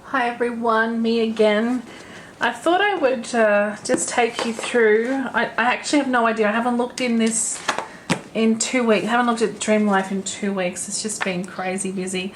Hi everyone, me again. I thought I would just take you through. I actually have no idea. I haven't looked in this in 2 weeks. I haven't looked at Dream Life in 2 weeks. It's just been crazy busy.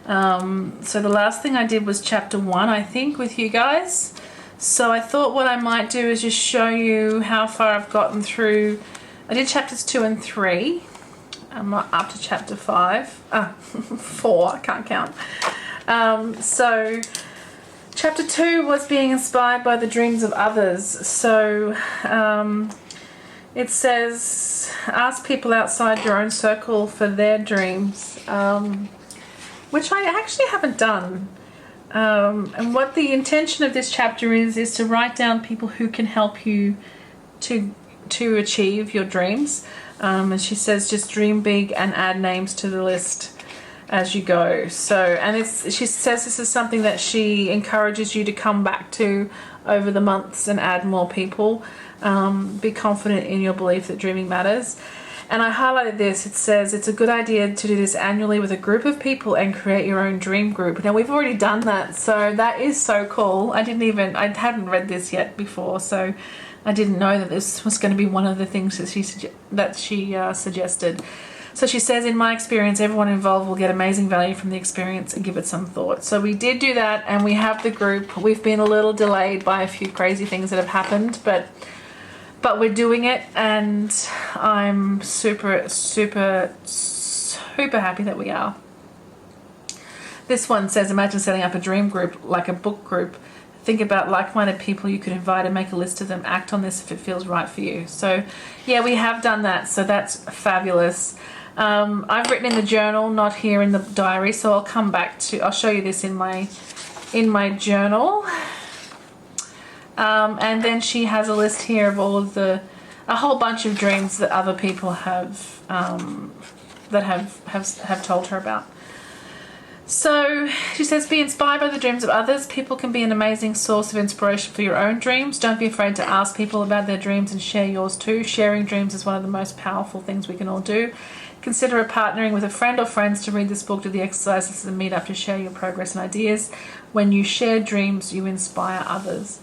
So the last thing I did was chapter 1, I think, with you guys. So I thought what I might do is just show you how far I've gotten through. I did chapters 2 and 3. I'm up to chapter 5. 4, I can't count. So chapter 2 was being inspired by the dreams of others. So it says, ask people outside your own circle for their dreams, which I actually haven't done. And what the intention of this chapter is to write down people who can help you to achieve your dreams. And she says just dream big and add names to the list as you go. So, and she says this is something that she encourages you to come back to over the months and add more people. Be confident in your belief that dreaming matters. And I highlighted this. It says it's a good idea to do this annually with a group of people and create your own dream group. Now we've already done that, so that is so cool. I hadn't read this yet before, so I didn't know that this was going to be one of the things that she suggested. So she says, in my experience, everyone involved will get amazing value from the experience and give it some thought. So we did do that, and we have the group. We've been a little delayed by a few crazy things that have happened, but we're doing it, and I'm super, super, super happy that we are. This one says, imagine setting up a dream group, like a book group. Think about like-minded people you could invite and make a list of them. Act on this if it feels right for you. So yeah, we have done that, so that's fabulous. I've written in the journal, not here in the diary, so I'll show you this in my journal. And then she has a list here of all of a whole bunch of dreams that other people have told her about. So she says, be inspired by the dreams of others. People can be an amazing source of inspiration for your own dreams. Don't be afraid to ask people about their dreams and share yours too. Sharing dreams is one of the most powerful things we can all do. Consider partnering with a friend or friends to read this book, do the exercises and meet up to share your progress and ideas. When you share dreams, you inspire others.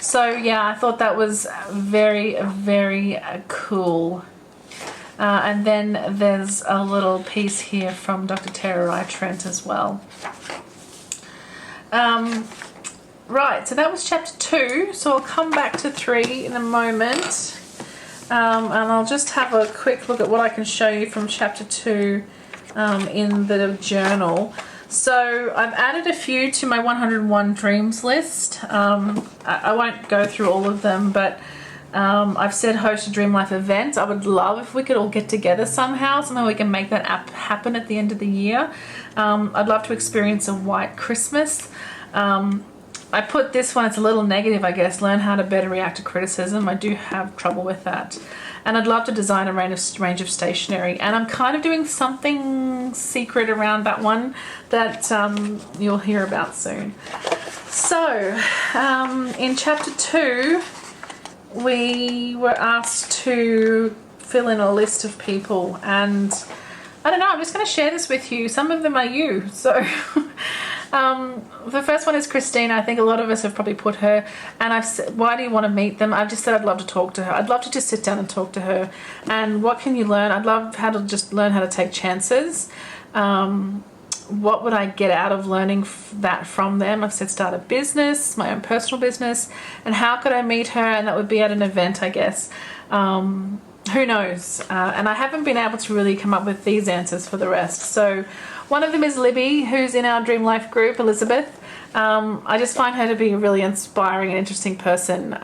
So yeah, I thought that was very, very cool. And then there's a little piece here from Dr. Tara Trent as well. Right, so that was chapter 2. So I'll come back to 3 in a moment. And I'll just have a quick look at what I can show you from chapter 2 in the journal. So I've added a few to my 101 dreams list. I won't go through all of them, but I've said host a Dream Life event. I would love if we could all get together somehow we can make that happen at the end of the year. I'd love to experience a white Christmas. I put this one, it's a little negative, I guess, learn how to better react to criticism. I do have trouble with that. And I'd love to design a range of stationery. And I'm kind of doing something secret around that one that you'll hear about soon. So, in chapter 2, we were asked to fill in a list of people, and I don't know, I'm just going to share this with you. Some of them are you. So the first one is Christina. I think a lot of us have probably put her, and I've said, why do you want to meet them? I've just said I'd love to talk to her. I'd love to just sit down and talk to her. And what can you learn? I'd love to just learn how to take chances. What would I get out of learning that from them? I've said start a business, my own personal business, and how could I meet her? And that would be at an event, I guess. Who knows? And I haven't been able to really come up with these answers for the rest. So one of them is Libby, who's in our Dream Life group, Elizabeth. I just find her to be a really inspiring and interesting person.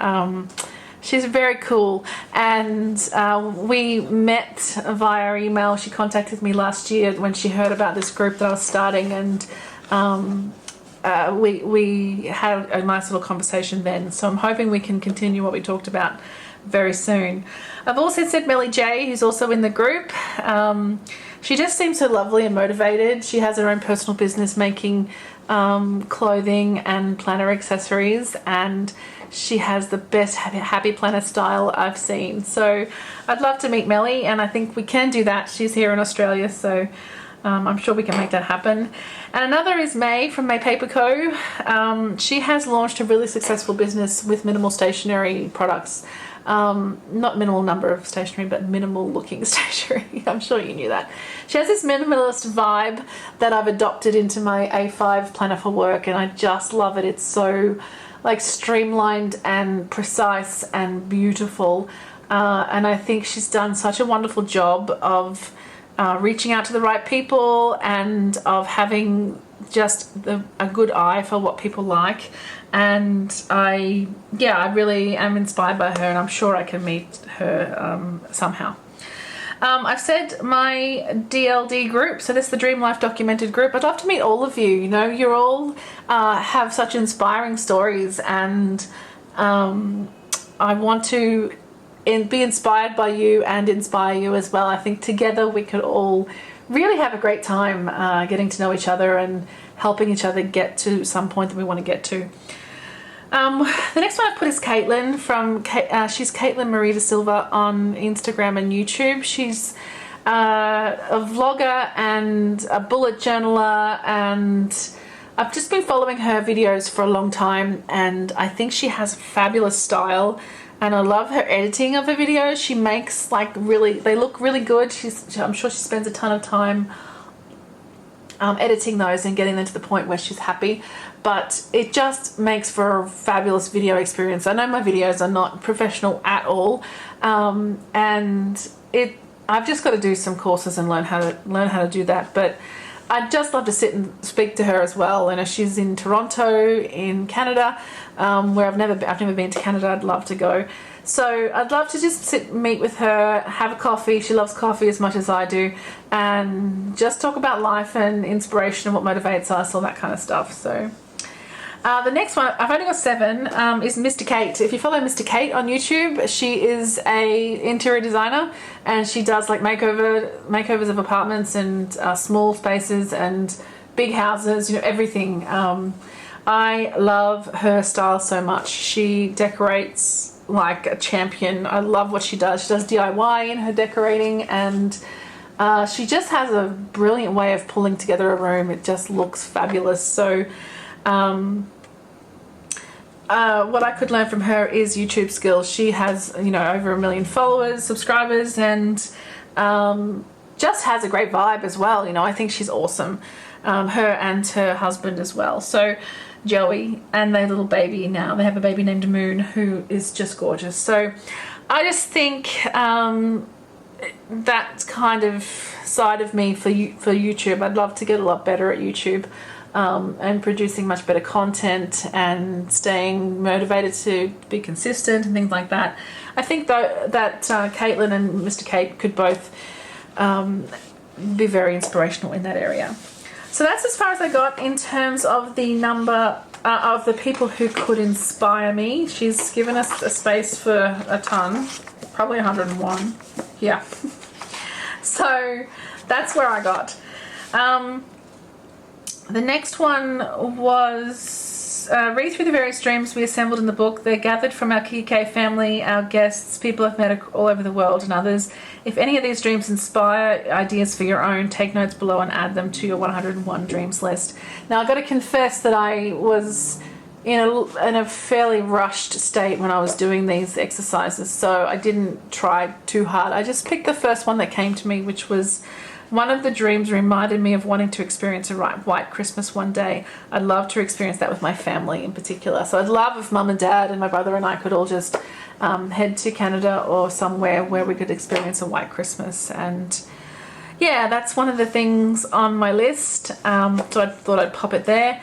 She's very cool, and we met via email. She contacted me last year when she heard about this group that I was starting, and we had a nice little conversation then. So I'm hoping we can continue what we talked about very soon. I've also said Melly J, who's also in the group. She just seems so lovely and motivated. She has her own personal business making clothing and planner accessories, and she has the best happy planner style I've seen. So I'd love to meet Melly, and I think we can do that. She's here in Australia, so I'm sure we can make that happen. And another is May from May Paper Co. She has launched a really successful business with minimal stationery products. Not minimal number of stationery, but minimal looking stationery. I'm sure you knew that. She has this minimalist vibe that I've adopted into my A5 planner for work, and I just love it. It's so like streamlined and precise and beautiful. And I think she's done such a wonderful job of reaching out to the right people and of having just a good eye for what people like. And I really am inspired by her, and I'm sure I can meet her somehow. I've said my DLD group, so this is the Dream Life Documented group. I'd love to meet all of you. You know, you're all have such inspiring stories, and I want to be inspired by you and inspire you as well. I think together we could all really have a great time getting to know each other and helping each other get to some point that we want to get to. The next one I've put is Caitlin from, she's Caitlin Marie da Silva on Instagram and YouTube. She's a vlogger and a bullet journaler, and I've just been following her videos for a long time, and I think she has fabulous style, and I love her editing of her videos. She makes they look really good. I'm sure she spends a ton of time editing those and getting them to the point where she's happy, but it just makes for a fabulous video experience. I know my videos are not professional at all, and I've just got to do some courses and learn how to do that, but I'd just love to sit and speak to her as well. And she's in Toronto in Canada, where I've never been to Canada. I'd love to go. So I'd love to just meet with her, have a coffee. She loves coffee as much as I do, and just talk about life and inspiration and what motivates us, all that kind of stuff. So the next one, I've only got 7, is Mr. Kate. If you follow Mr. Kate on YouTube, she is a interior designer, and she does like makeovers of apartments and small spaces and big houses, you know, everything. I love her style so much. She decorates like a champion. I love what she does. She does DIY in her decorating, and she just has a brilliant way of pulling together a room. It just looks fabulous. So what I could learn from her is YouTube skills. She has, you know, over 1 million followers, subscribers, and just has a great vibe as well. You know, I think she's awesome. Her and her husband as well. So Joey, and their little baby now. They have a baby named Moon, who is just gorgeous. So I just think that kind of side of me for YouTube, I'd love to get a lot better at YouTube. And producing much better content and staying motivated to be consistent and things like that. I think though that Caitlin and Mr. Kate could both be very inspirational in that area. So that's as far as I got in terms of the number of the people who could inspire me. She's given us a space for a ton, probably 101. Yeah. So that's where I got. The next one was read through the various dreams we assembled in the book. They're gathered from our kikki.K family, our guests, people I've met all over the world, and others. If any of these dreams inspire ideas for your own, take notes below and add them to your 101 dreams list. Now, I've got to confess that I was in a fairly rushed state when I was doing these exercises, so I didn't try too hard. I just picked the first one that came to me, which was one of the dreams reminded me of wanting to experience a white Christmas one day. I'd love to experience that with my family in particular. So I'd love if Mum and Dad and my brother and I could all just head to Canada or somewhere where we could experience a white Christmas. And yeah, that's one of the things on my list. So I thought I'd pop it there.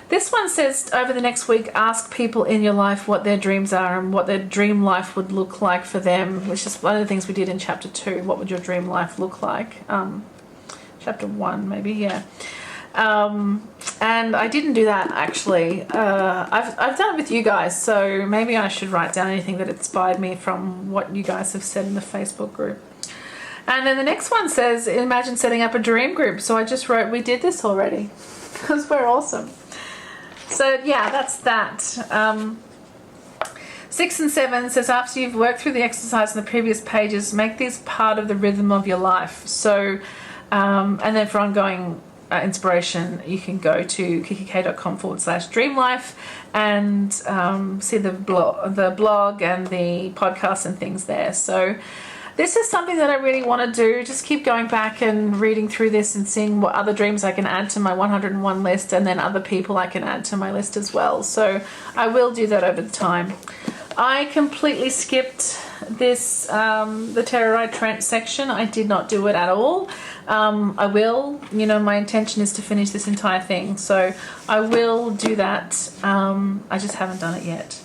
This one says, over the next week, ask people in your life what their dreams are and what their dream life would look like for them, which is one of the things we did in chapter 2. What would your dream life look like? Chapter 1, maybe, yeah. And I didn't do that, actually. I've done it with you guys, so maybe I should write down anything that inspired me from what you guys have said in the Facebook group. And then the next one says, imagine setting up a dream group. So I just wrote, we did this already, because we're awesome. So yeah, that's that. 6 and 7 says, after you've worked through the exercise in the previous pages, make these part of the rhythm of your life. So And then for ongoing inspiration, you can go to kikki.K.com/dreamlife and see the blog and the podcast and things there. So this is something that I really want to do. Just keep going back and reading through this and seeing what other dreams I can add to my 101 list, and then other people I can add to my list as well. So I will do that over the time. I completely skipped this, the Terrorite Trent section. I did not do it at all. I will, my intention is to finish this entire thing. So I will do that. I just haven't done it yet.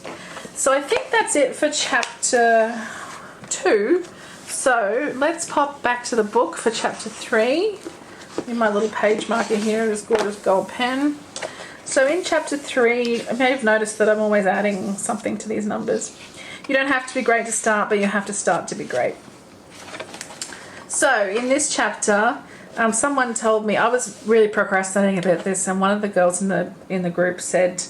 So I think that's it for chapter 2. So let's pop back to the book for chapter 3. In my little page marker here, this gorgeous gold pen. So in chapter 3, I may have noticed that I'm always adding something to these numbers. You don't have to be great to start, but you have to start to be great. So in this chapter, someone told me, I was really procrastinating about this, and one of the girls in the group said,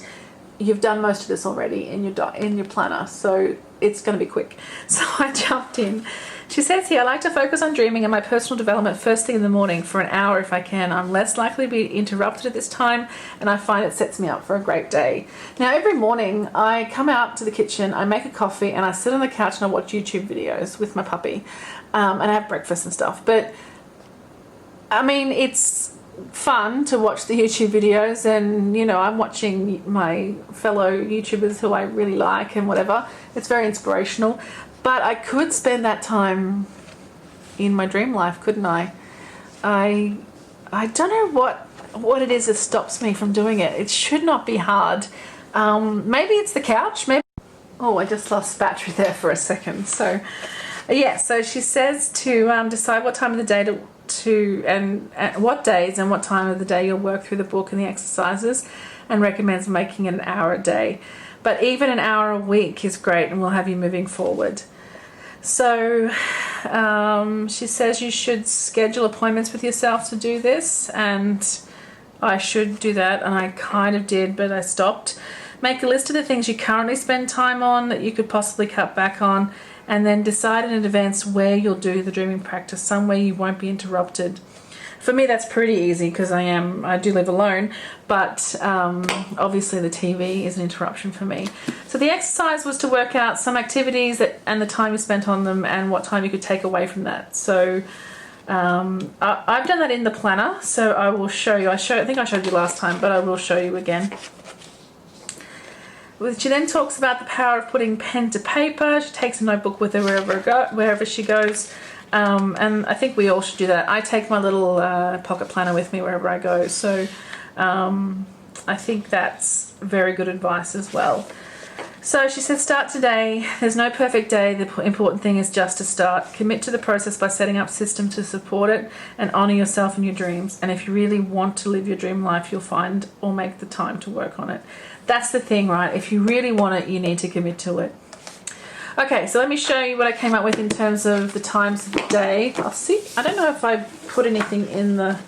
"You've done most of this already in your planner, so it's going to be quick." So I jumped in. She says here, "I like to focus on dreaming and my personal development first thing in the morning for an hour if I can. I'm less likely to be interrupted at this time, and I find it sets me up for a great day." Now, every morning I come out to the kitchen, I make a coffee, and I sit on the couch and I watch YouTube videos with my puppy, and I have breakfast and stuff. But, I mean, it's fun to watch the YouTube videos, and, I'm watching my fellow YouTubers who I really like and whatever. It's very inspirational. But I could spend that time in my dream life, couldn't I? I don't know what it is that stops me from doing it. It should not be hard. Maybe it's the couch. Maybe. Oh, I just lost battery there for a second. So, yeah. So she says to decide what time of the day and what days and what time of the day you'll work through the book and the exercises, and recommends making it an hour a day. But even an hour a week is great, and will have you moving forward. So she says you should schedule appointments with yourself to do this, and I should do that, and I kind of did, but I stopped. Make a list of the things you currently spend time on that you could possibly cut back on, and then decide in advance where you'll do the dreaming practice, somewhere you won't be interrupted. For me, that's pretty easy because I do live alone, but obviously the TV is an interruption for me. So the exercise was to work out some activities and the time you spent on them and what time you could take away from that. So I've done that in the planner, so I will show you. I think I showed you last time, but I will show you again. She then talks about the power of putting pen to paper. She takes a notebook with her wherever she goes. And I think we all should do that. I take my little pocket planner with me wherever I go. So I think that's very good advice as well. So she says, start today. There's no perfect day. The important thing is just to start. Commit to the process by setting up systems to support it, and honor yourself and your dreams. And if you really want to live your dream life, you'll find or make the time to work on it. That's the thing, right? If you really want it, you need to commit to it. Okay, so let me show you what I came up with in terms of the times of the day. I'll see. I don't know if I put anything in the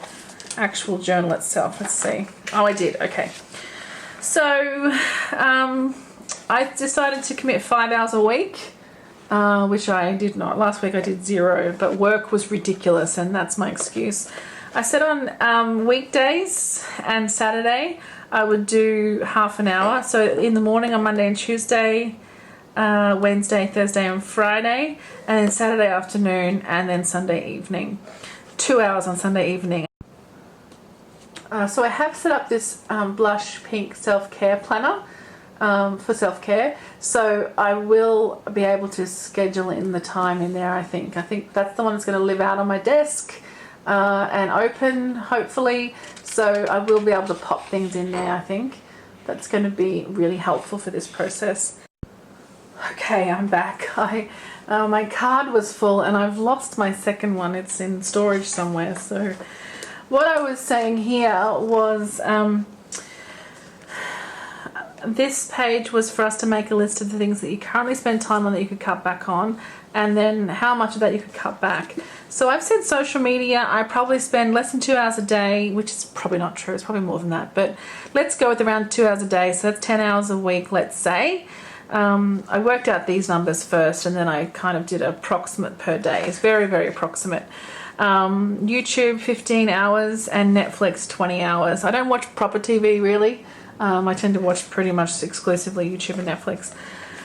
actual journal itself. Let's see. Oh, I did. Okay. So I decided to commit 5 hours a week, which I did not. Last week I did 0, but work was ridiculous, and that's my excuse. I said on weekdays and Saturday I would do half an hour. So in the morning on Monday and Tuesday, Wednesday, Thursday and Friday, and then Saturday afternoon, and then Sunday evening. 2 hours on Sunday evening. So I have set up this blush pink self-care planner for self-care, so I will be able to schedule in the time in there. I think that's the one that's going to live out on my desk and open, hopefully, so I will be able to pop things in there. I think that's going to be really helpful for this process. Okay, I'm back. My card was full and I've lost my second one. It's in storage somewhere. So what I was saying here was this page was for us to make a list of the things that you currently spend time on that you could cut back on, and then how much of that you could cut back. So I've said social media, I probably spend less than 2 hours a day, which is probably not true. It's probably more than that, but let's go with around 2 hours a day. So that's 10 hours a week, let's say. I worked out these numbers first, and then I kind of did approximate per day. It's very, very approximate. YouTube 15 hours and Netflix 20 hours. I don't watch proper TV really. I tend to watch pretty much exclusively YouTube and Netflix.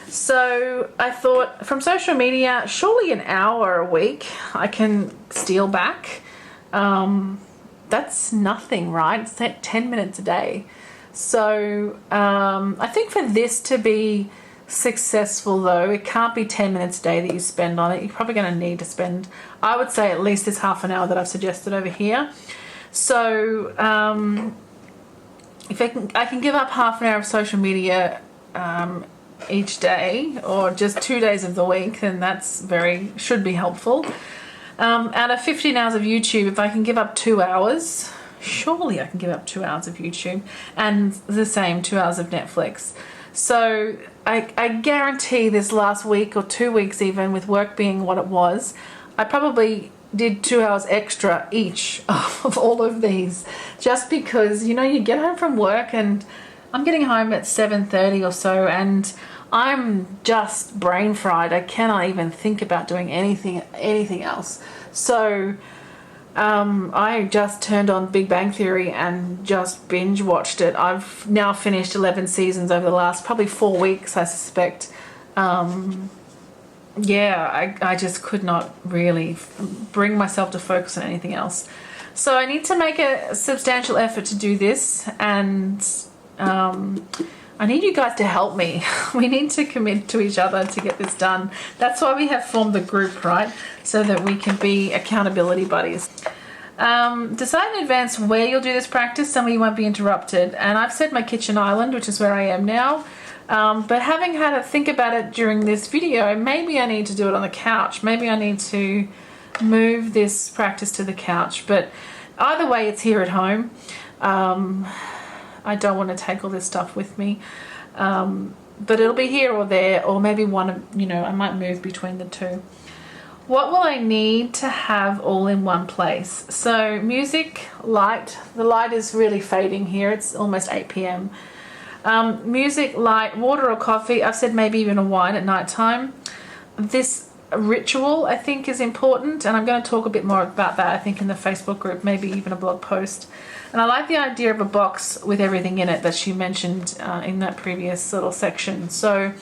So I thought from social media, surely an hour a week I can steal back. That's nothing, right? It's 10 minutes a day. So I think for this to be successful though, it can't be 10 minutes a day that you spend on it. You're probably going to need to spend, I would say, at least this half an hour that I've suggested over here. So if I can give up half an hour of social media each day, or just 2 days of the week, then that's should be helpful. Out of 15 hours of YouTube, if I can give up 2 hours, surely I can give up 2 hours of YouTube, and the same 2 hours of Netflix. So I guarantee this last week or 2 weeks, even with work being what it was, I probably did 2 hours extra each of all of these, just because, you know, you get home from work, and I'm getting home at 7:30 or so, and I'm just brain fried. I cannot even think about doing anything else. So I just turned on Big Bang Theory and just binge watched it. I've now finished 11 seasons over the last probably 4 weeks, I suspect. Yeah, I just could not really bring myself to focus on anything else. So I need to make a substantial effort to do this, and I need you guys to help me. We need to commit to each other to get this done. That's why we have formed the group, right? So that we can be accountability buddies. Decide in advance where you'll do this practice, so you won't be interrupted. And I've said my kitchen island, which is where I am now. But having had to think about it during this video, maybe I need to do it on the couch. Maybe I need to move this practice to the couch. But either way, it's here at home. I don't want to take all this stuff with me. But it'll be here or there, or maybe one, you know, I might move between the two. What will I need to have all in one place? So music, light. The light is really fading here. It's almost 8 p.m. Music, light, water or coffee. I've said maybe even a wine at night time. This ritual, I think, is important, and I'm going to talk a bit more about that, I think, in the Facebook group, maybe even a blog post. And I like the idea of a box with everything in it that she mentioned in that previous little section. So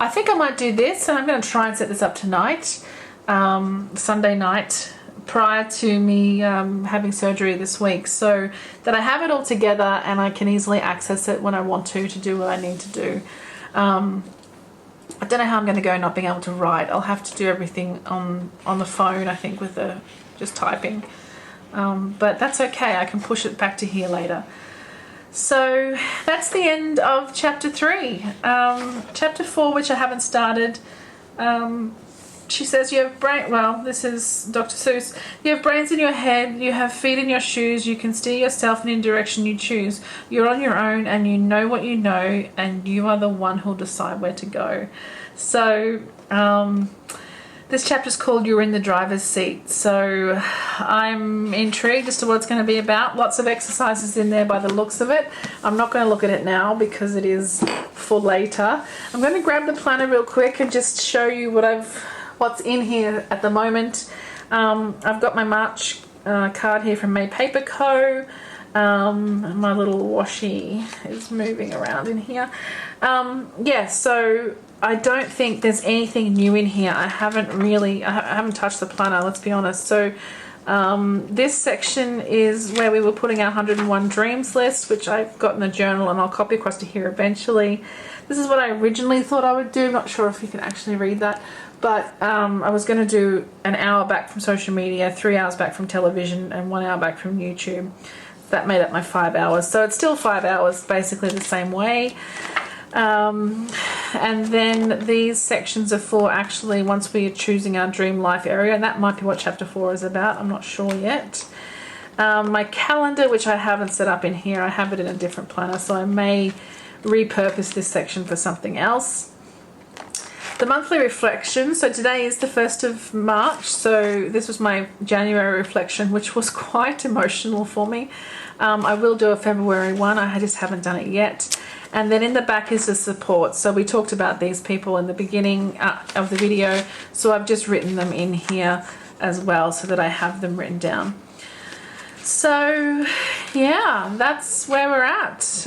I think I might do this, and I'm going to try and set this up tonight, Sunday night, prior to me having surgery this week, so that I have it all together and I can easily access it when I want to do what I need to do. I don't know how I'm going to go not being able to write. I'll have to do everything on the phone, I think, with just typing. But that's okay. I can push it back to here later. So that's the end of chapter 3. Chapter 4, which I haven't started, she says you have brain, well, this is Dr. Seuss. You have brains in your head, you have feet in your shoes, you can steer yourself in any direction you choose. You're on your own and you know what you know, and you are the one who'll decide where to go. So this chapter is called You're in the Driver's Seat. So I'm intrigued as to what it's going to be about. Lots of exercises in there by the looks of it. I'm not going to look at it now because it is for later. I'm going to grab the planner real quick and just show you what's in here at the moment. I've got my March card here from May Paper Co. My little washi is moving around in here. Yeah, so I don't think there's anything new in here. I haven't touched the planner, let's be honest. So this section is where we were putting our 101 Dreams list, which I've got in the journal, and I'll copy across to here eventually. This is what I originally thought I would do. I'm not sure if you can actually read that. But I was going to do an hour back from social media, 3 hours back from television, and 1 hour back from YouTube. That made up my 5 hours. So it's still 5 hours, basically the same way. And then these sections are for actually once we are choosing our dream life area, and that might be what chapter 4 is about. I'm not sure yet. My calendar, which I haven't set up in here, I have it in a different planner, so I may repurpose this section for something else. The monthly reflection, so today is the 1st of March, so this was my January reflection, which was quite emotional for me. I will do a February one, I just haven't done it yet. And then in the back is the support, so we talked about these people in the beginning of the video, so I've just written them in here as well, so that I have them written down. So yeah, that's where we're at.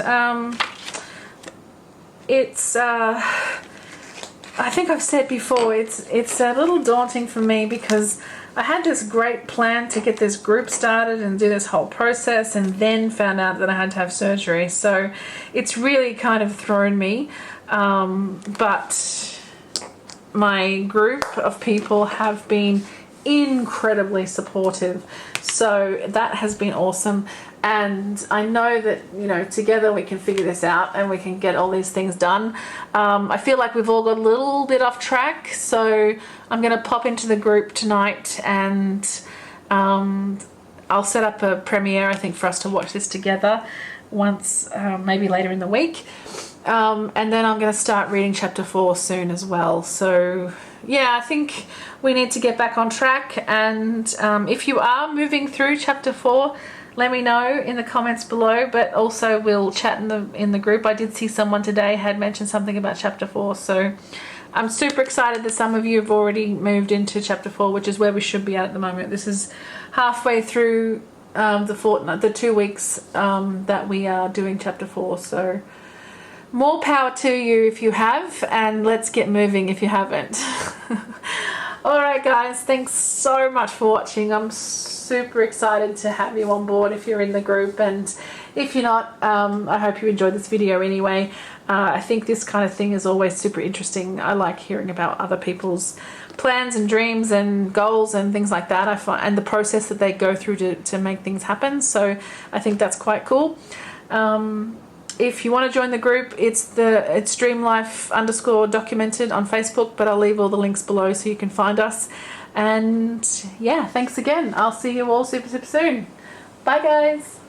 I think I've said before, it's a little daunting for me because I had this great plan to get this group started and do this whole process, and then found out that I had to have surgery. So it's really kind of thrown me. But my group of people have been incredibly supportive. So that has been awesome. And I know that, you know, together we can figure this out and we can get all these things done. I feel like we've all got a little bit off track, so I'm going to pop into the group tonight, and I'll set up a premiere, I think, for us to watch this together once, maybe later in the week. And then I'm going to start reading chapter 4 soon as well. So yeah, I think we need to get back on track. And if you are moving through chapter 4, let me know in the comments below, but also we'll chat in the group. I did see someone today had mentioned something about chapter 4, so I'm super excited that some of you have already moved into chapter 4, which is where we should be at the moment. This is halfway through the 2 weeks that we are doing chapter 4, so more power to you if you have, and let's get moving if you haven't. Alright guys, thanks so much for watching. I'm super excited to have you on board if you're in the group, and if you're not, I hope you enjoyed this video anyway. I think this kind of thing is always super interesting. I like hearing about other people's plans and dreams and goals and things like that. I find, and the process that they go through to make things happen, so I think that's quite cool. If you want to join the group, it's dreamlife_documented on Facebook, but I'll leave all the links below so you can find us. And yeah, thanks again. I'll see you all super soon. Bye guys.